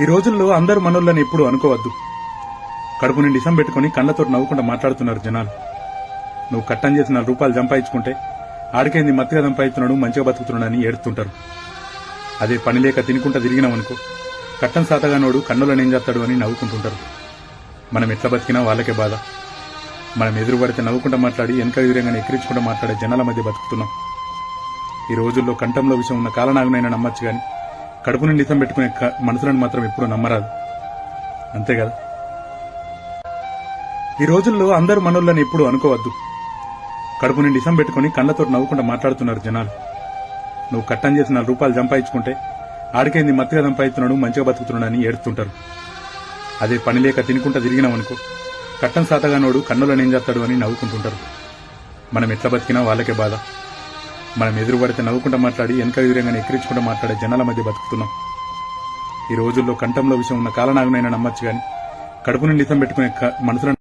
ఈ రోజుల్లో అందరూ మనోళ్ళని ఎప్పుడు అనుకోవద్దు. కడుపు నిండి ఇసం పెట్టుకుని కళ్ళతో నవ్వుకుండా మాట్లాడుతున్నారు జనాలు. నువ్వు కట్టం చేసి 4 రూపాయలు సంపాదించుకుంటే ఆడికేంది మత్తుగా సంపాదిస్తున్నాడు, మంచిగా బతుకుతున్నాడని ఏడుస్తుంటారు. అదే పని లేక తినుకుంటా తిరిగినామనుకో, కట్టం సాతగానోడు కన్నులనేం చేస్తాడు అని నవ్వుకుంటుంటారు. మనం ఎట్లా బతికినా వాళ్ళకే బాధ. మనం ఎదురు పడితే నవ్వుకుంటా మాట్లాడి వెనక విధంగానే ఎక్కిరించుకుంటూ మాట్లాడే జనాల మధ్య బతుకుతున్నాం. ఈ రోజుల్లో కంఠంలో విషయం ఉన్న కాలనాగునైనా నమ్మచ్చు గాని కడుపు నుండి ఇసం పెట్టుకునే మనుషులను మాత్రం ఎప్పుడూ నమ్మరాదు. అంతే కదా. ఈ రోజుల్లో అందరూ మనోళ్ళని ఎప్పుడు అనుకోవద్దు. కడుపు నిండి ఇసం పెట్టుకుని కళ్ళతో నవ్వుకుంటా మాట్లాడుతున్నారు జనాలు. నువ్వు కట్టం చేసి 4 రూపాయలు సంపాదించుకుంటే ఆడికేంది మత్తుగా సంపాదిస్తున్నాడు, మంచిగా బతుకుతున్నాడని ఏడుస్తుంటారు. అదే పని లేక తినుకుంటా తిరిగినామనుకో, కట్టం సాతగానోడు కన్నులనేం చేస్తాడు అని నవ్వుకుంటుంటారు. మనం ఎట్లా బతికినా వాళ్ళకే బాధ. మనం ఎదురు పడితే నవ్వుకుంటా మాట్లాడి వెనక విధంగానే ఎక్కిరించుకుంటూ మాట్లాడే జనాల మధ్య బతుకుతున్నాం. ఈ రోజుల్లో కంఠంలో విషయం ఉన్న కాలనాగునైనా నమ్మచ్చు గాని కడుపు నుండి ఇసం పెట్టుకునే మనుషులను